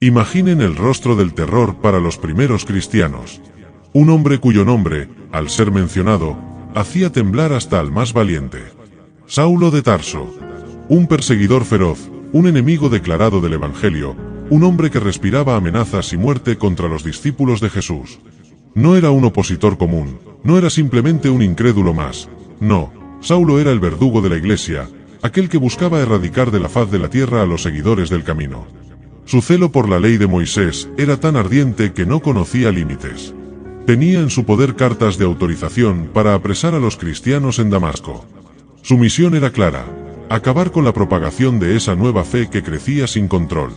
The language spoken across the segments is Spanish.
Imaginen el rostro del terror para los primeros cristianos. Un hombre cuyo nombre, al ser mencionado, hacía temblar hasta al más valiente. Saulo de Tarso. Un perseguidor feroz, un enemigo declarado del Evangelio, un hombre que respiraba amenazas y muerte contra los discípulos de Jesús. No era un opositor común, no era simplemente un incrédulo más. No, Saulo era el verdugo de la iglesia, aquel que buscaba erradicar de la faz de la tierra a los seguidores del camino. Su celo por la ley de Moisés era tan ardiente que no conocía límites. Tenía en su poder cartas de autorización para apresar a los cristianos en Damasco. Su misión era clara: acabar con la propagación de esa nueva fe que crecía sin control.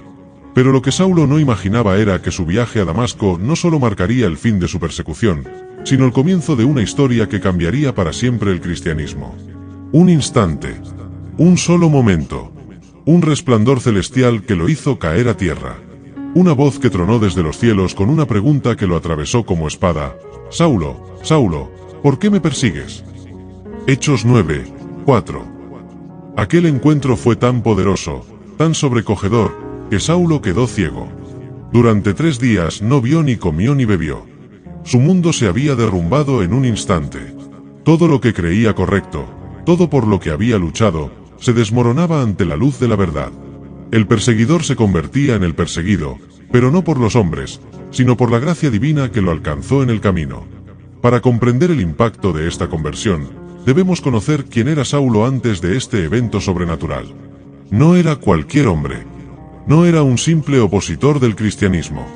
Pero lo que Saulo no imaginaba era que su viaje a Damasco no solo marcaría el fin de su persecución, sino el comienzo de una historia que cambiaría para siempre el cristianismo. Un instante, un solo momento, un resplandor celestial que lo hizo caer a tierra. Una voz que tronó desde los cielos con una pregunta que lo atravesó como espada: Saulo, Saulo, ¿por qué me persigues? Hechos 9:4. Aquel encuentro fue tan poderoso, tan sobrecogedor, que Saulo quedó ciego. Durante 3 días no vio ni comió ni bebió. Su mundo se había derrumbado en un instante. Todo lo que creía correcto, todo por lo que había luchado, se desmoronaba ante la luz de la verdad. El perseguidor se convertía en el perseguido, pero no por los hombres, sino por la gracia divina que lo alcanzó en el camino. Para comprender el impacto de esta conversión, debemos conocer quién era Saulo antes de este evento sobrenatural. No era cualquier hombre. No era un simple opositor del cristianismo.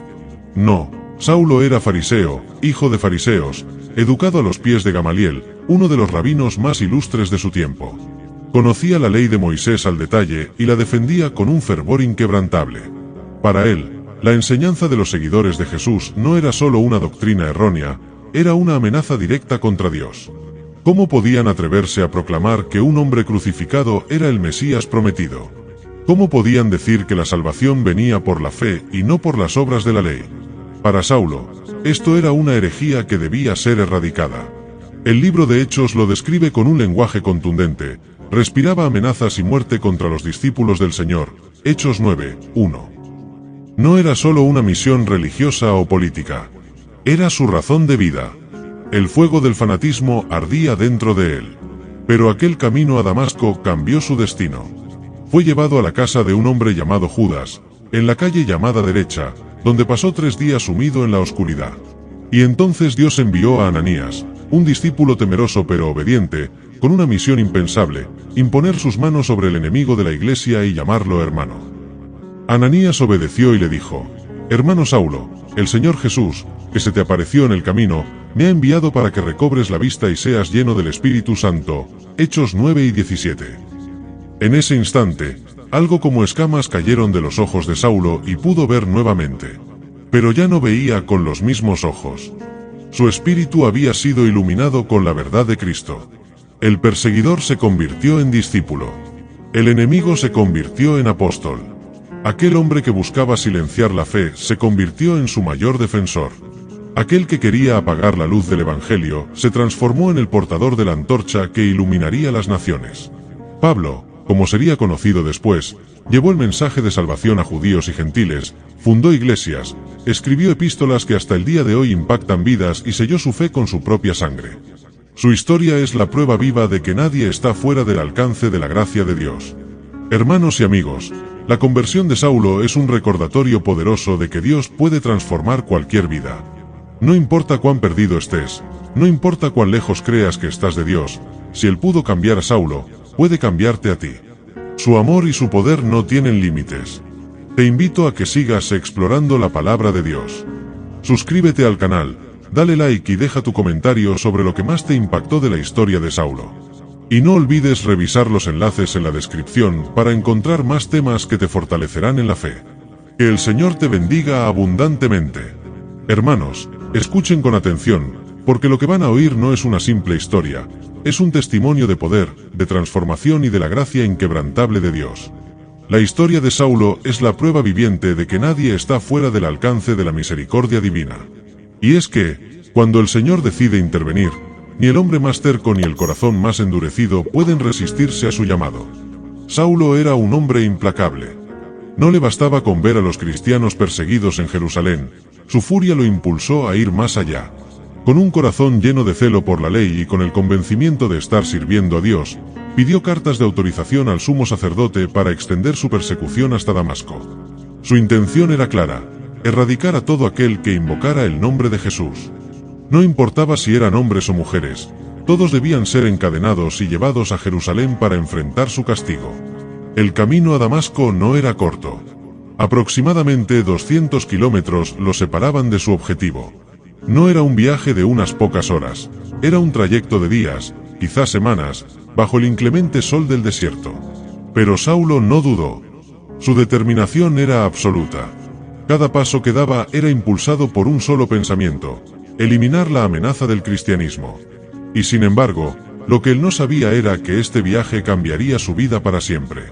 No, Saulo era fariseo, hijo de fariseos, educado a los pies de Gamaliel, uno de los rabinos más ilustres de su tiempo. Conocía la ley de Moisés al detalle y la defendía con un fervor inquebrantable. Para él, la enseñanza de los seguidores de Jesús no era solo una doctrina errónea, era una amenaza directa contra Dios. ¿Cómo podían atreverse a proclamar que un hombre crucificado era el Mesías prometido? ¿Cómo podían decir que la salvación venía por la fe y no por las obras de la ley? Para Saulo, esto era una herejía que debía ser erradicada. El libro de Hechos lo describe con un lenguaje contundente: respiraba amenazas y muerte contra los discípulos del Señor. Hechos 9:1. No era solo una misión religiosa o política. Era su razón de vida. El fuego del fanatismo ardía dentro de él. Pero aquel camino a Damasco cambió su destino. Fue llevado a la casa de un hombre llamado Judas, en la calle llamada Derecha, donde pasó 3 días sumido en la oscuridad. Y entonces Dios envió a Ananías, un discípulo temeroso pero obediente, con una misión impensable: imponer sus manos sobre el enemigo de la iglesia y llamarlo hermano. Ananías obedeció y le dijo: Hermano Saulo, el Señor Jesús, que se te apareció en el camino, me ha enviado para que recobres la vista y seas lleno del Espíritu Santo. Hechos 9:17. En ese instante, algo como escamas cayeron de los ojos de Saulo y pudo ver nuevamente. Pero ya no veía con los mismos ojos. Su espíritu había sido iluminado con la verdad de Cristo. El perseguidor se convirtió en discípulo. El enemigo se convirtió en apóstol. Aquel hombre que buscaba silenciar la fe se convirtió en su mayor defensor. Aquel que quería apagar la luz del Evangelio se transformó en el portador de la antorcha que iluminaría las naciones. Pablo, como sería conocido después, llevó el mensaje de salvación a judíos y gentiles, fundó iglesias, escribió epístolas que hasta el día de hoy impactan vidas y selló su fe con su propia sangre. Su historia es la prueba viva de que nadie está fuera del alcance de la gracia de Dios. Hermanos y amigos, la conversión de Saulo es un recordatorio poderoso de que Dios puede transformar cualquier vida. No importa cuán perdido estés, no importa cuán lejos creas que estás de Dios, si Él pudo cambiar a Saulo, puede cambiarte a ti. Su amor y su poder no tienen límites. Te invito a que sigas explorando la palabra de Dios. Suscríbete al canal, dale like y deja tu comentario sobre lo que más te impactó de la historia de Saulo. Y no olvides revisar los enlaces en la descripción para encontrar más temas que te fortalecerán en la fe. Que el Señor te bendiga abundantemente. Hermanos, escuchen con atención, porque lo que van a oír no es una simple historia, es un testimonio de poder, de transformación y de la gracia inquebrantable de Dios. La historia de Saulo es la prueba viviente de que nadie está fuera del alcance de la misericordia divina. Y es que, cuando el Señor decide intervenir, ni el hombre más terco ni el corazón más endurecido pueden resistirse a su llamado. Saulo era un hombre implacable. No le bastaba con ver a los cristianos perseguidos en Jerusalén, su furia lo impulsó a ir más allá. Con un corazón lleno de celo por la ley y con el convencimiento de estar sirviendo a Dios, pidió cartas de autorización al sumo sacerdote para extender su persecución hasta Damasco. Su intención era clara: erradicar a todo aquel que invocara el nombre de Jesús. No importaba si eran hombres o mujeres, todos debían ser encadenados y llevados a Jerusalén para enfrentar su castigo. El camino a Damasco no era corto. Aproximadamente 200 kilómetros lo separaban de su objetivo. No era un viaje de unas pocas horas, era un trayecto de días, quizás semanas, bajo el inclemente sol del desierto. Pero Saulo no dudó. Su determinación era absoluta. Cada paso que daba era impulsado por un solo pensamiento: eliminar la amenaza del cristianismo. Y sin embargo, lo que él no sabía era que este viaje cambiaría su vida para siempre.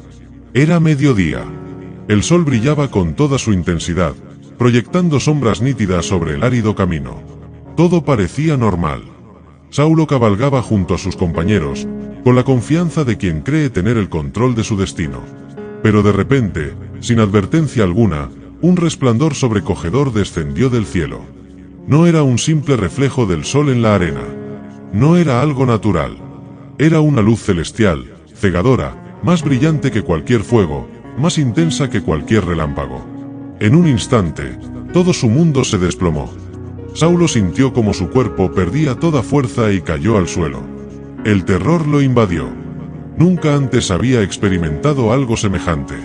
Era mediodía. El sol brillaba con toda su intensidad, proyectando sombras nítidas sobre el árido camino. Todo parecía normal. Saulo cabalgaba junto a sus compañeros, con la confianza de quien cree tener el control de su destino. Pero de repente, sin advertencia alguna, un resplandor sobrecogedor descendió del cielo. No era un simple reflejo del sol en la arena. No era algo natural. Era una luz celestial, cegadora, más brillante que cualquier fuego, más intensa que cualquier relámpago. En un instante, todo su mundo se desplomó. Saulo sintió como su cuerpo perdía toda fuerza y cayó al suelo. El terror lo invadió. Nunca antes había experimentado algo semejante.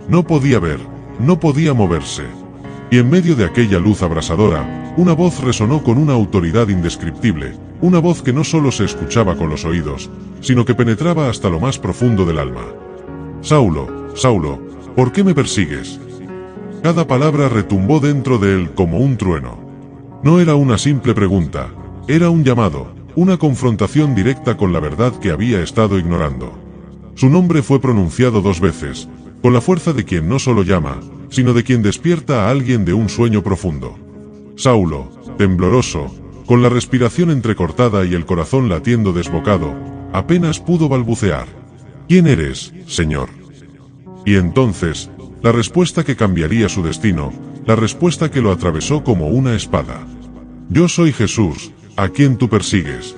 No podía ver, no podía moverse. Y en medio de aquella luz abrasadora, una voz resonó con una autoridad indescriptible, una voz que no solo se escuchaba con los oídos, sino que penetraba hasta lo más profundo del alma. Saulo, Saulo, ¿por qué me persigues? Cada palabra retumbó dentro de él como un trueno. No era una simple pregunta, era un llamado, una confrontación directa con la verdad que había estado ignorando. Su nombre fue pronunciado 2 veces, con la fuerza de quien no solo llama, sino de quien despierta a alguien de un sueño profundo. Saulo, tembloroso, con la respiración entrecortada y el corazón latiendo desbocado, apenas pudo balbucear: ¿Quién eres, Señor? Y entonces, la respuesta que cambiaría su destino, la respuesta que lo atravesó como una espada: Yo soy Jesús, a quien tú persigues.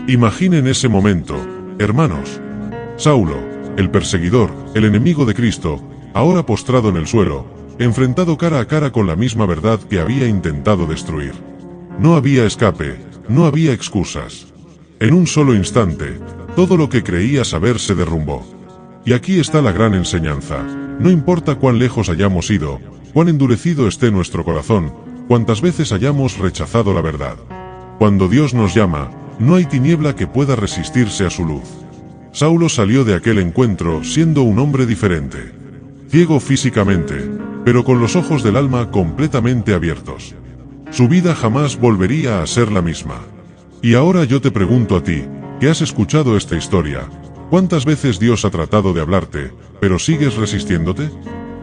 Imaginen ese momento, hermanos. Saulo, el perseguidor, el enemigo de Cristo, ahora postrado en el suelo, enfrentado cara a cara con la misma verdad que había intentado destruir. No había escape, no había excusas. En un solo instante, todo lo que creía saber se derrumbó. Y aquí está la gran enseñanza: no importa cuán lejos hayamos ido, cuán endurecido esté nuestro corazón, cuántas veces hayamos rechazado la verdad. Cuando Dios nos llama, no hay tiniebla que pueda resistirse a su luz. Saulo salió de aquel encuentro siendo un hombre diferente. Ciego físicamente, pero con los ojos del alma completamente abiertos. Su vida jamás volvería a ser la misma. Y ahora yo te pregunto a ti, que has escuchado esta historia: ¿cuántas veces Dios ha tratado de hablarte, pero sigues resistiéndote?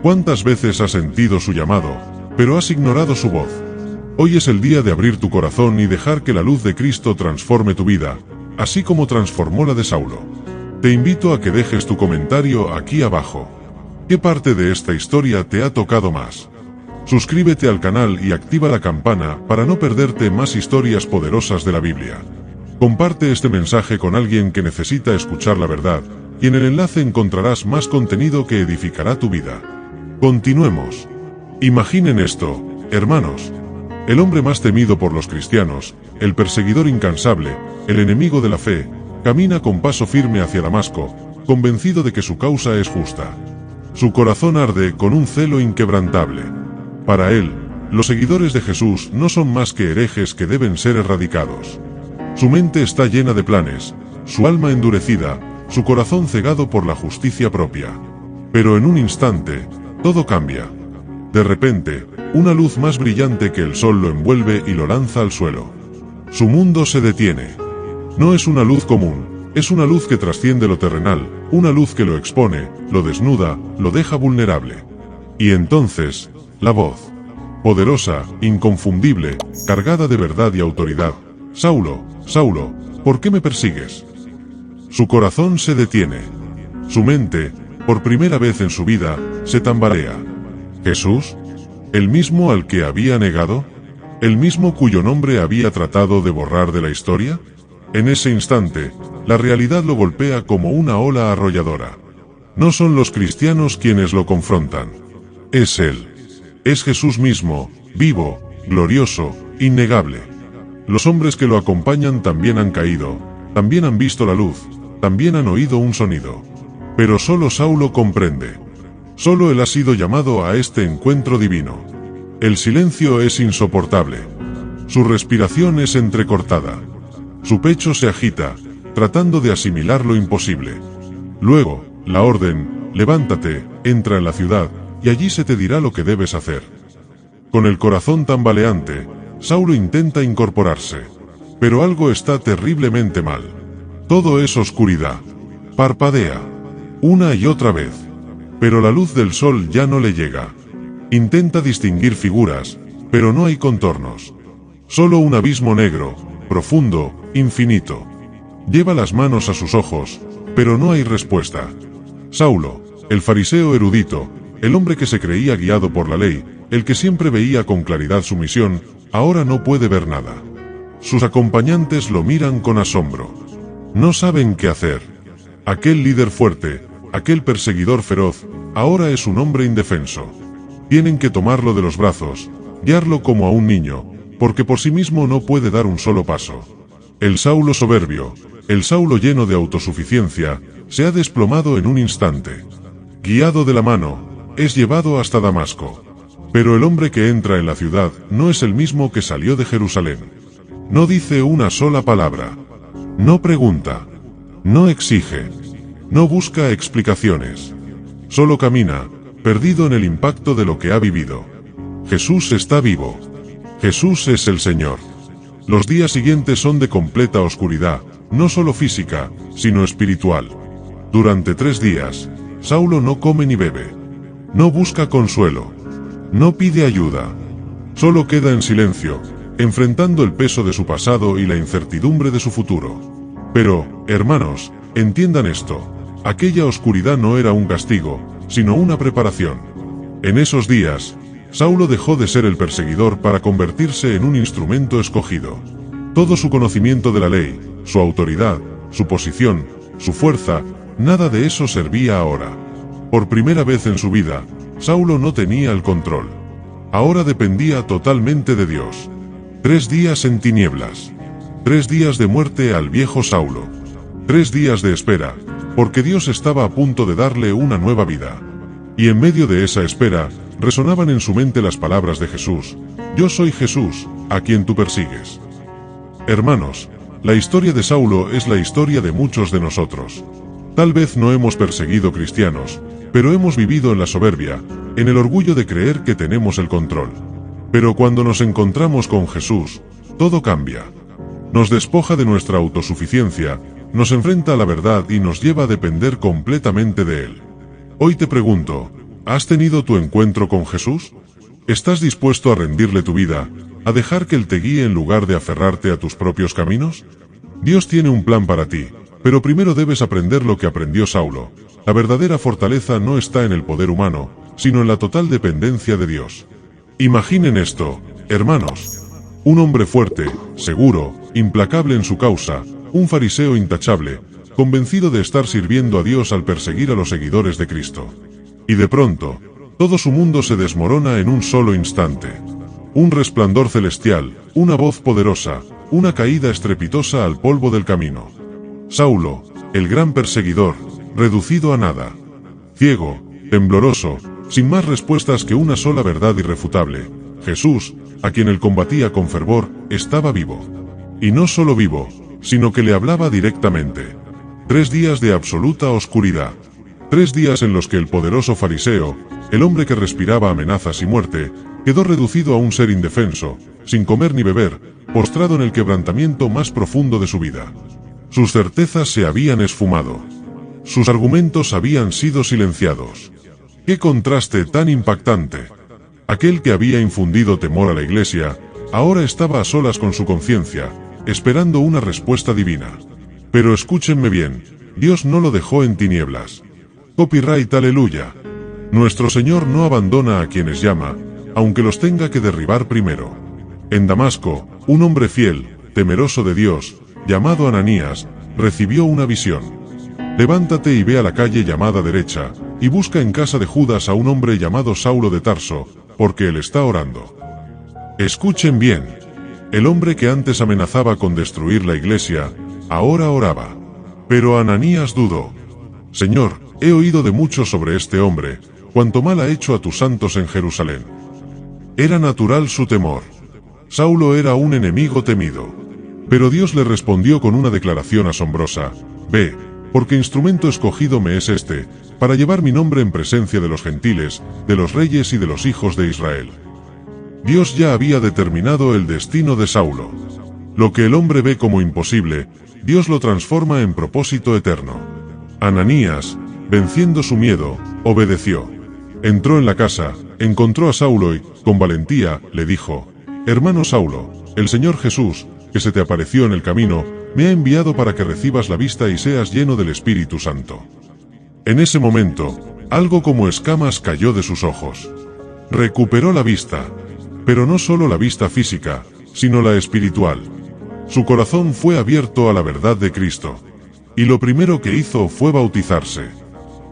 ¿Cuántas veces has sentido su llamado, pero has ignorado su voz? Hoy es el día de abrir tu corazón y dejar que la luz de Cristo transforme tu vida, así como transformó la de Saulo. Te invito a que dejes tu comentario aquí abajo. ¿Qué parte de esta historia te ha tocado más? Suscríbete al canal y activa la campana para no perderte más historias poderosas de la Biblia. Comparte este mensaje con alguien que necesita escuchar la verdad, y en el enlace encontrarás más contenido que edificará tu vida. Continuemos. Imaginen esto, hermanos. El hombre más temido por los cristianos, el perseguidor incansable, el enemigo de la fe, camina con paso firme hacia Damasco, convencido de que su causa es justa. Su corazón arde con un celo inquebrantable. Para él, los seguidores de Jesús no son más que herejes que deben ser erradicados. Su mente está llena de planes, su alma endurecida, su corazón cegado por la justicia propia. Pero en un instante, todo cambia. De repente, una luz más brillante que el sol lo envuelve y lo lanza al suelo. Su mundo se detiene. No es una luz común, es una luz que trasciende lo terrenal, una luz que lo expone, lo desnuda, lo deja vulnerable. Y entonces, la voz, poderosa, inconfundible, cargada de verdad y autoridad: Saulo, Saulo, ¿por qué me persigues? Su corazón se detiene. Su mente, Por primera vez en su vida, se tambalea. ¿Jesús? ¿El mismo al que había negado? ¿El mismo cuyo nombre había tratado de borrar de la historia? En ese instante, la realidad lo golpea como una ola arrolladora. No son los cristianos quienes lo confrontan. Es Él. Es Jesús mismo, vivo, glorioso, innegable. Los hombres que lo acompañan también han caído, también han visto la luz, también han oído un sonido. Pero solo Saulo comprende. Solo él ha sido llamado a este encuentro divino. El silencio es insoportable. Su respiración es entrecortada. Su pecho se agita, tratando de asimilar lo imposible. Luego, la orden, levántate, entra en la ciudad, y allí se te dirá lo que debes hacer. Con el corazón tambaleante, Saulo intenta incorporarse. Pero algo está terriblemente mal. Todo es oscuridad. Parpadea. Una y otra vez. Pero la luz del sol ya no le llega. Intenta distinguir figuras, pero no hay contornos. Solo un abismo negro, profundo, infinito. Lleva las manos a sus ojos, pero no hay respuesta. Saulo, el fariseo erudito, el hombre que se creía guiado por la ley, el que siempre veía con claridad su misión, ahora no puede ver nada. Sus acompañantes lo miran con asombro. No saben qué hacer. Aquel líder fuerte, aquel perseguidor feroz, ahora es un hombre indefenso. Tienen que tomarlo de los brazos, guiarlo como a un niño, porque por sí mismo no puede dar un solo paso. El Saulo soberbio, el Saulo lleno de autosuficiencia, se ha desplomado en un instante. Guiado de la mano, es llevado hasta Damasco. Pero el hombre que entra en la ciudad no es el mismo que salió de Jerusalén. No dice una sola palabra. No pregunta. No exige. No busca explicaciones. Solo camina, perdido en el impacto de lo que ha vivido. Jesús está vivo. Jesús es el Señor. Los días siguientes son de completa oscuridad, no solo física, sino espiritual. Durante 3 días, Saulo no come ni bebe. No busca consuelo. No pide ayuda. Solo queda en silencio, enfrentando el peso de su pasado y la incertidumbre de su futuro. Pero, hermanos, entiendan esto. Aquella oscuridad no era un castigo, sino una preparación. En esos días, Saulo dejó de ser el perseguidor para convertirse en un instrumento escogido. Todo su conocimiento de la ley, su autoridad, su posición, su fuerza, nada de eso servía ahora. Por primera vez en su vida, Saulo no tenía el control. Ahora dependía totalmente de Dios. 3 días en tinieblas. 3 días de muerte al viejo Saulo. 3 días de espera, porque Dios estaba a punto de darle una nueva vida. Y en medio de esa espera, resonaban en su mente las palabras de Jesús: Yo soy Jesús, a quien tú persigues. Hermanos, la historia de Saulo es la historia de muchos de nosotros. Tal vez no hemos perseguido cristianos, pero hemos vivido en la soberbia, en el orgullo de creer que tenemos el control. Pero cuando nos encontramos con Jesús, todo cambia. Nos despoja de nuestra autosuficiencia, nos enfrenta a la verdad y nos lleva a depender completamente de Él. Hoy te pregunto, ¿has tenido tu encuentro con Jesús? ¿Estás dispuesto a rendirle tu vida, a dejar que Él te guíe en lugar de aferrarte a tus propios caminos? Dios tiene un plan para ti, pero primero debes aprender lo que aprendió Saulo. La verdadera fortaleza no está en el poder humano, sino en la total dependencia de Dios. Imaginen esto, hermanos. Un hombre fuerte, seguro, implacable en su causa, un fariseo intachable, convencido de estar sirviendo a Dios al perseguir a los seguidores de Cristo. Y de pronto, todo su mundo se desmorona en un solo instante. Un resplandor celestial, una voz poderosa, una caída estrepitosa al polvo del camino. Saulo, el gran perseguidor, reducido a nada. Ciego, tembloroso, sin más respuestas que una sola verdad irrefutable: Jesús, a quien él combatía con fervor, estaba vivo. Y no solo vivo, sino que le hablaba directamente. 3 días de absoluta oscuridad. 3 días en los que el poderoso fariseo, el hombre que respiraba amenazas y muerte, quedó reducido a un ser indefenso, sin comer ni beber, postrado en el quebrantamiento más profundo de su vida. Sus certezas se habían esfumado. Sus argumentos habían sido silenciados. ¡Qué contraste tan impactante! Aquel que había infundido temor a la iglesia, ahora estaba a solas con su conciencia, esperando una respuesta divina. Pero escúchenme bien, Dios no lo dejó en tinieblas. Copyright Aleluya. Nuestro Señor no abandona a quienes llama, aunque los tenga que derribar primero. En Damasco, un hombre fiel, temeroso de Dios, llamado Ananías, recibió una visión. Levántate y ve a la calle llamada derecha, y busca en casa de Judas a un hombre llamado Saulo de Tarso, porque él está orando. Escuchen bien. El hombre que antes amenazaba con destruir la iglesia, ahora oraba. Pero Ananías dudó. Señor, he oído de mucho sobre este hombre, cuánto mal ha hecho a tus santos en Jerusalén. Era natural su temor. Saulo era un enemigo temido. Pero Dios le respondió con una declaración asombrosa: ve, porque instrumento escogido me es este, para llevar mi nombre en presencia de los gentiles, de los reyes y de los hijos de Israel. Dios ya había determinado el destino de Saulo. Lo que el hombre ve como imposible, Dios lo transforma en propósito eterno. Ananías, venciendo su miedo, obedeció. Entró en la casa, encontró a Saulo y, con valentía, le dijo: hermano Saulo, el Señor Jesús, que se te apareció en el camino, me ha enviado para que recibas la vista y seas lleno del Espíritu Santo. En ese momento, algo como escamas cayó de sus ojos. Recuperó la vista. Pero no solo la vista física, sino la espiritual. Su corazón fue abierto a la verdad de Cristo. Y lo primero que hizo fue bautizarse.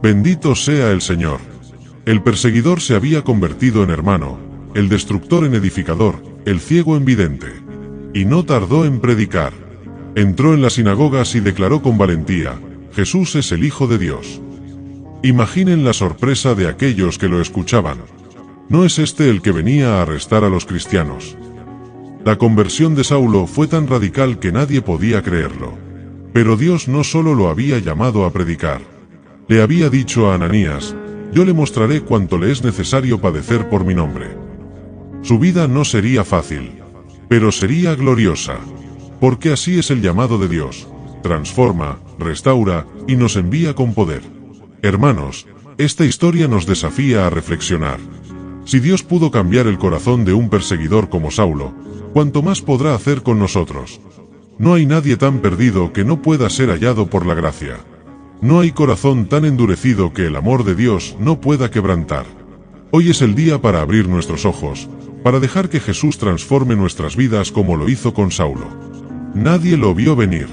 Bendito sea el Señor. El perseguidor se había convertido en hermano, el destructor en edificador, el ciego en vidente. Y no tardó en predicar. Entró en las sinagogas y declaró con valentía: Jesús es el Hijo de Dios. Imaginen la sorpresa de aquellos que lo escuchaban. ¿No es este el que venía a arrestar a los cristianos? La conversión de Saulo fue tan radical que nadie podía creerlo. Pero Dios no solo lo había llamado a predicar. Le había dicho a Ananías: yo le mostraré cuánto le es necesario padecer por mi nombre. Su vida no sería fácil, pero sería gloriosa. Porque así es el llamado de Dios: transforma, restaura y nos envía con poder. Hermanos, esta historia nos desafía a reflexionar. Si Dios pudo cambiar el corazón de un perseguidor como Saulo, ¿cuánto más podrá hacer con nosotros? No hay nadie tan perdido que no pueda ser hallado por la gracia. No hay corazón tan endurecido que el amor de Dios no pueda quebrantar. Hoy es el día para abrir nuestros ojos, para dejar que Jesús transforme nuestras vidas como lo hizo con Saulo. Nadie lo vio venir.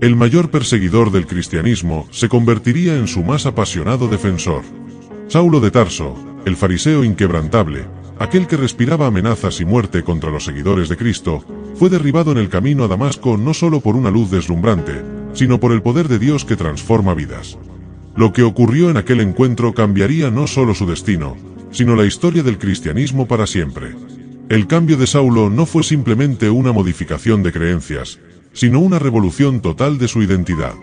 El mayor perseguidor del cristianismo se convertiría en su más apasionado defensor. Saulo de Tarso, el fariseo inquebrantable, aquel que respiraba amenazas y muerte contra los seguidores de Cristo, fue derribado en el camino a Damasco no solo por una luz deslumbrante, sino por el poder de Dios que transforma vidas. Lo que ocurrió en aquel encuentro cambiaría no solo su destino, sino la historia del cristianismo para siempre. El cambio de Saulo no fue simplemente una modificación de creencias, sino una revolución total de su identidad.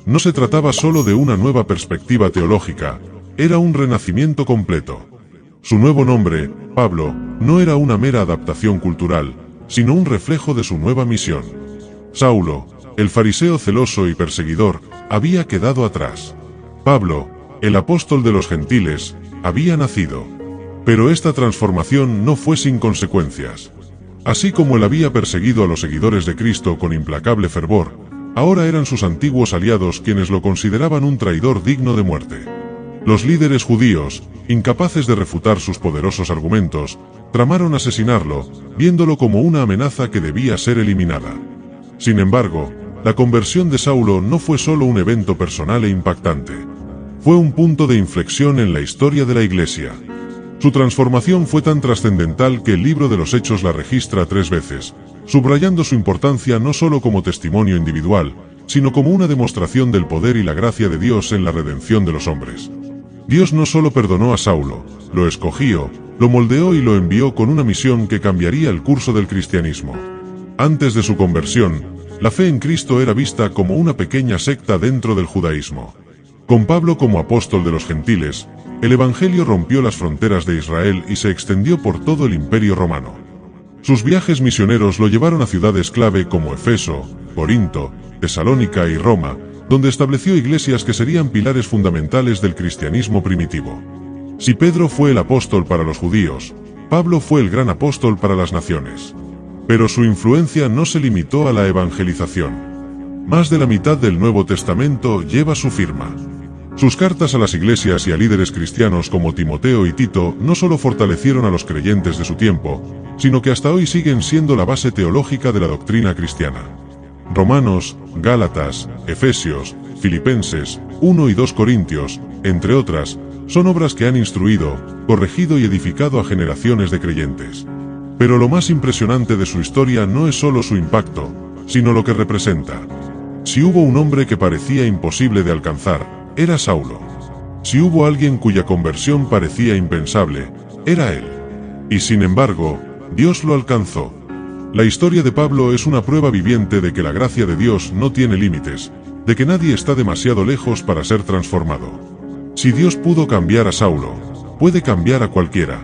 No se trataba solo de una nueva perspectiva teológica, era un renacimiento completo. Su nuevo nombre, Pablo, no era una mera adaptación cultural, sino un reflejo de su nueva misión. Saulo, el fariseo celoso y perseguidor, había quedado atrás. Pablo, el apóstol de los gentiles, había nacido. Pero esta transformación no fue sin consecuencias. Así como él había perseguido a los seguidores de Cristo con implacable fervor, ahora eran sus antiguos aliados quienes lo consideraban un traidor digno de muerte. Los líderes judíos, incapaces de refutar sus poderosos argumentos, tramaron asesinarlo, viéndolo como una amenaza que debía ser eliminada. Sin embargo, la conversión de Saulo no fue solo un evento personal e impactante. Fue un punto de inflexión en la historia de la Iglesia. Su transformación fue tan trascendental que el libro de los Hechos la registra 3 veces, subrayando su importancia no solo como testimonio individual, sino como una demostración del poder y la gracia de Dios en la redención de los hombres. Dios no solo perdonó a Saulo, lo escogió, lo moldeó y lo envió con una misión que cambiaría el curso del cristianismo. Antes de su conversión, la fe en Cristo era vista como una pequeña secta dentro del judaísmo. Con Pablo como apóstol de los gentiles, el Evangelio rompió las fronteras de Israel y se extendió por todo el Imperio Romano. Sus viajes misioneros lo llevaron a ciudades clave como Efeso, Corinto, Tesalónica y Roma, donde estableció iglesias que serían pilares fundamentales del cristianismo primitivo. Si Pedro fue el apóstol para los judíos, Pablo fue el gran apóstol para las naciones. Pero su influencia no se limitó a la evangelización. Más de la mitad del Nuevo Testamento lleva su firma. Sus cartas a las iglesias y a líderes cristianos como Timoteo y Tito no solo fortalecieron a los creyentes de su tiempo, sino que hasta hoy siguen siendo la base teológica de la doctrina cristiana. Romanos, Gálatas, Efesios, Filipenses, 1 y 2 Corintios, entre otras, son obras que han instruido, corregido y edificado a generaciones de creyentes. Pero lo más impresionante de su historia no es solo su impacto, sino lo que representa. Si hubo un hombre que parecía imposible de alcanzar, era Saulo. Si hubo alguien cuya conversión parecía impensable, era él. Y sin embargo, Dios lo alcanzó. La historia de Pablo es una prueba viviente de que la gracia de Dios no tiene límites, de que nadie está demasiado lejos para ser transformado. Si Dios pudo cambiar a Saulo, puede cambiar a cualquiera.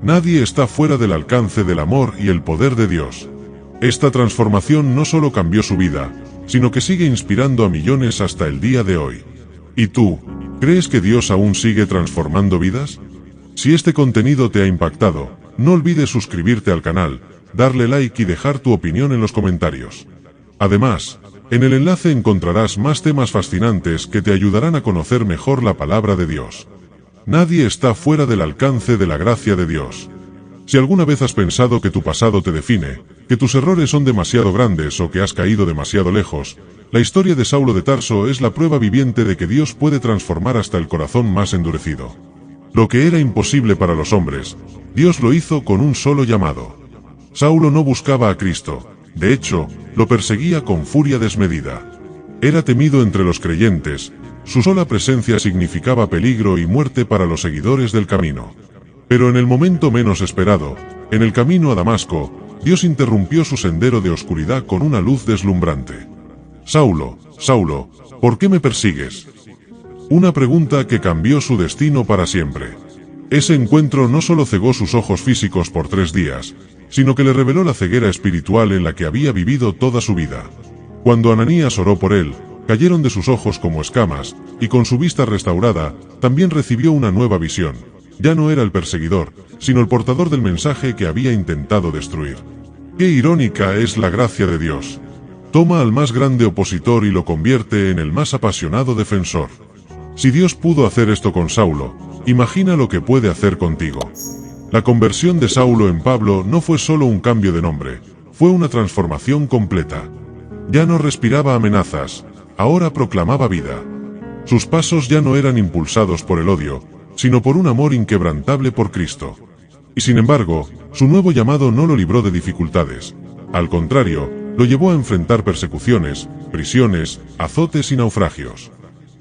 Nadie está fuera del alcance del amor y el poder de Dios. Esta transformación no solo cambió su vida, sino que sigue inspirando a millones hasta el día de hoy. ¿Y tú, crees que Dios aún sigue transformando vidas? Si este contenido te ha impactado, no olvides suscribirte al canal, darle like y dejar tu opinión en los comentarios. Además, en el enlace encontrarás más temas fascinantes que te ayudarán a conocer mejor la palabra de Dios. Nadie está fuera del alcance de la gracia de Dios. Si alguna vez has pensado que tu pasado te define, que tus errores son demasiado grandes o que has caído demasiado lejos, la historia de Saulo de Tarso es la prueba viviente de que Dios puede transformar hasta el corazón más endurecido. Lo que era imposible para los hombres, Dios lo hizo con un solo llamado. Saulo no buscaba a Cristo, de hecho, lo perseguía con furia desmedida. Era temido entre los creyentes, su sola presencia significaba peligro y muerte para los seguidores del camino. Pero en el momento menos esperado, en el camino a Damasco, Dios interrumpió su sendero de oscuridad con una luz deslumbrante. Saulo, Saulo, ¿por qué me persigues? Una pregunta que cambió su destino para siempre. Ese encuentro no solo cegó sus ojos físicos por 3 días, sino que le reveló la ceguera espiritual en la que había vivido toda su vida. Cuando Ananías oró por él, cayeron de sus ojos como escamas, y con su vista restaurada, también recibió una nueva visión. Ya no era el perseguidor, sino el portador del mensaje que había intentado destruir. Qué irónica es la gracia de Dios. Toma al más grande opositor y lo convierte en el más apasionado defensor. Si Dios pudo hacer esto con Saulo, imagina lo que puede hacer contigo. La conversión de Saulo en Pablo no fue solo un cambio de nombre, fue una transformación completa. Ya no respiraba amenazas, ahora proclamaba vida. Sus pasos ya no eran impulsados por el odio, sino por un amor inquebrantable por Cristo. Y sin embargo, su nuevo llamado no lo libró de dificultades. Al contrario, lo llevó a enfrentar persecuciones, prisiones, azotes y naufragios.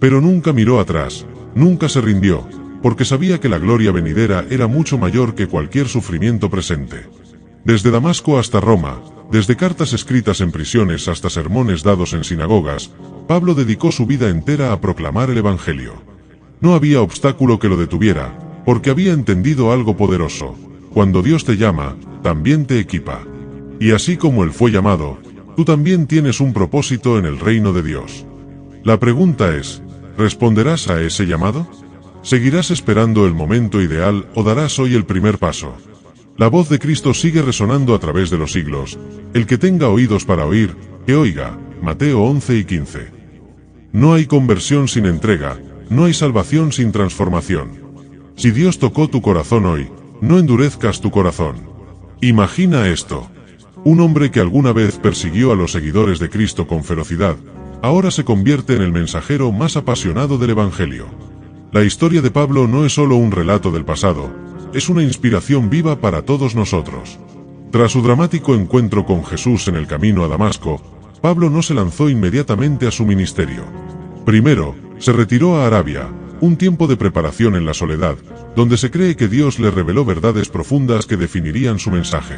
Pero nunca miró atrás, nunca se rindió, porque sabía que la gloria venidera era mucho mayor que cualquier sufrimiento presente. Desde Damasco hasta Roma, desde cartas escritas en prisiones hasta sermones dados en sinagogas, Pablo dedicó su vida entera a proclamar el Evangelio. No había obstáculo que lo detuviera, porque había entendido algo poderoso. Cuando Dios te llama, también te equipa. Y así como él fue llamado, tú también tienes un propósito en el reino de Dios. La pregunta es, ¿responderás a ese llamado? ¿Seguirás esperando el momento ideal o darás hoy el primer paso? La voz de Cristo sigue resonando a través de los siglos. El que tenga oídos para oír, que oiga. Mateo 11 y 15. No hay conversión sin entrega, no hay salvación sin transformación. Si Dios tocó tu corazón hoy, no endurezcas tu corazón. Imagina esto. Un hombre que alguna vez persiguió a los seguidores de Cristo con ferocidad, ahora se convierte en el mensajero más apasionado del Evangelio. La historia de Pablo no es solo un relato del pasado, es una inspiración viva para todos nosotros. Tras su dramático encuentro con Jesús en el camino a Damasco, Pablo no se lanzó inmediatamente a su ministerio. Primero, se retiró a Arabia, un tiempo de preparación en la soledad, donde se cree que Dios le reveló verdades profundas que definirían su mensaje.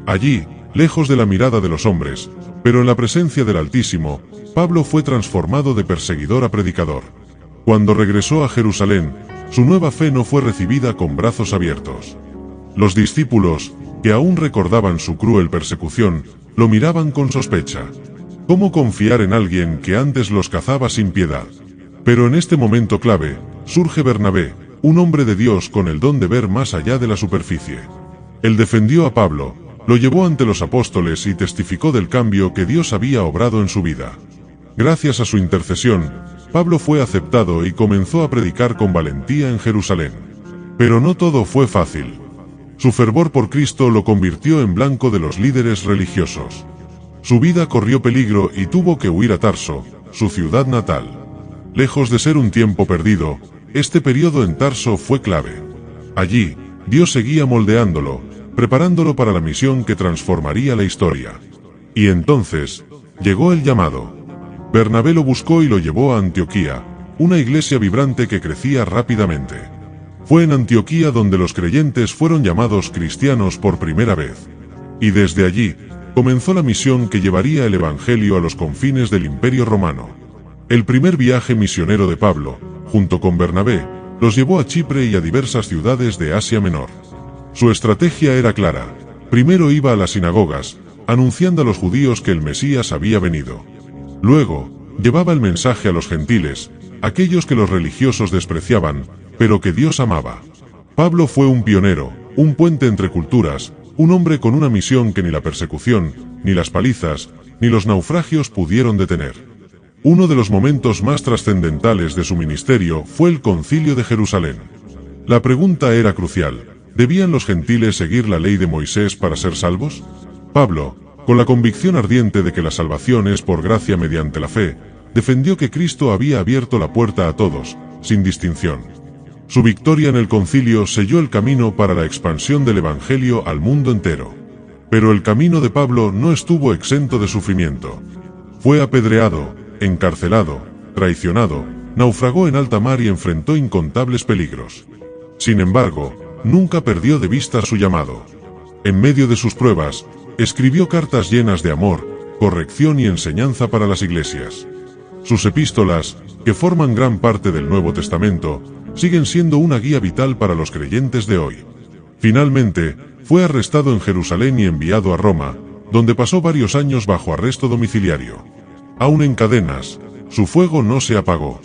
Allí, lejos de la mirada de los hombres, pero en la presencia del Altísimo, Pablo fue transformado de perseguidor a predicador. Cuando regresó a Jerusalén, su nueva fe no fue recibida con brazos abiertos. Los discípulos, que aún recordaban su cruel persecución, lo miraban con sospecha. ¿Cómo confiar en alguien que antes los cazaba sin piedad? Pero en este momento clave, surge Bernabé, un hombre de Dios con el don de ver más allá de la superficie. Él defendió a Pablo, lo llevó ante los apóstoles y testificó del cambio que Dios había obrado en su vida. Gracias a su intercesión, Pablo fue aceptado y comenzó a predicar con valentía en Jerusalén. Pero no todo fue fácil. Su fervor por Cristo lo convirtió en blanco de los líderes religiosos. Su vida corrió peligro y tuvo que huir a Tarso, su ciudad natal. Lejos de ser un tiempo perdido, este periodo en Tarso fue clave. Allí, Dios seguía moldeándolo, preparándolo para la misión que transformaría la historia. Y entonces, llegó el llamado. Bernabé lo buscó y lo llevó a Antioquía, una iglesia vibrante que crecía rápidamente. Fue en Antioquía donde los creyentes fueron llamados cristianos por primera vez. Y desde allí, comenzó la misión que llevaría el Evangelio a los confines del Imperio Romano. El primer viaje misionero de Pablo, junto con Bernabé, los llevó a Chipre y a diversas ciudades de Asia Menor. Su estrategia era clara. Primero iba a las sinagogas, anunciando a los judíos que el Mesías había venido. Luego, llevaba el mensaje a los gentiles, aquellos que los religiosos despreciaban, pero que Dios amaba. Pablo fue un pionero, un puente entre culturas, un hombre con una misión que ni la persecución, ni las palizas, ni los naufragios pudieron detener. Uno de los momentos más trascendentales de su ministerio fue el Concilio de Jerusalén. La pregunta era crucial: ¿debían los gentiles seguir la ley de Moisés para ser salvos? Pablo, con la convicción ardiente de que la salvación es por gracia mediante la fe, defendió que Cristo había abierto la puerta a todos, sin distinción. Su victoria en el concilio selló el camino para la expansión del Evangelio al mundo entero. Pero el camino de Pablo no estuvo exento de sufrimiento. Fue apedreado, encarcelado, traicionado, naufragó en alta mar y enfrentó incontables peligros. Sin embargo, nunca perdió de vista su llamado. En medio de sus pruebas, escribió cartas llenas de amor, corrección y enseñanza para las iglesias. Sus epístolas, que forman gran parte del Nuevo Testamento, siguen siendo una guía vital para los creyentes de hoy. Finalmente, fue arrestado en Jerusalén y enviado a Roma, donde pasó varios años bajo arresto domiciliario. Aún en cadenas, su fuego no se apagó.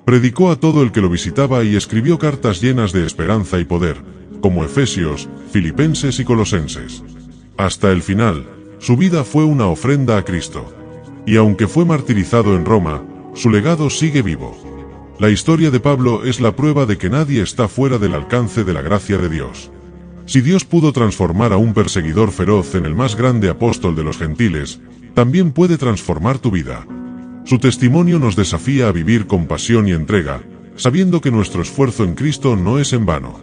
Predicó a todo el que lo visitaba y escribió cartas llenas de esperanza y poder, como Efesios, Filipenses y Colosenses. Hasta el final, su vida fue una ofrenda a Cristo. Y aunque fue martirizado en Roma, su legado sigue vivo. La historia de Pablo es la prueba de que nadie está fuera del alcance de la gracia de Dios. Si Dios pudo transformar a un perseguidor feroz en el más grande apóstol de los gentiles, también puede transformar tu vida. Su testimonio nos desafía a vivir con pasión y entrega, sabiendo que nuestro esfuerzo en Cristo no es en vano.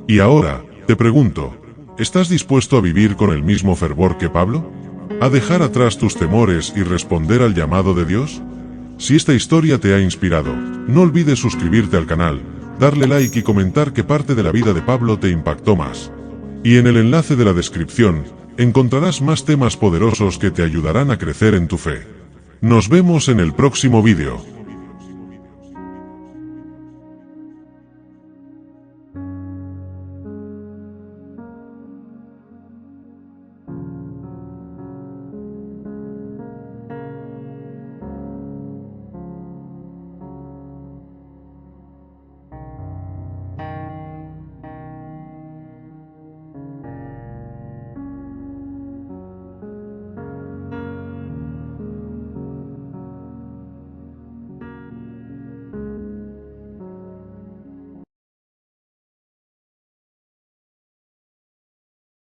Y ahora, te pregunto, ¿estás dispuesto a vivir con el mismo fervor que Pablo? ¿A dejar atrás tus temores y responder al llamado de Dios? Si esta historia te ha inspirado, no olvides suscribirte al canal, darle like y comentar qué parte de la vida de Pablo te impactó más. Y en el enlace de la descripción, encontrarás más temas poderosos que te ayudarán a crecer en tu fe. Nos vemos en el próximo vídeo.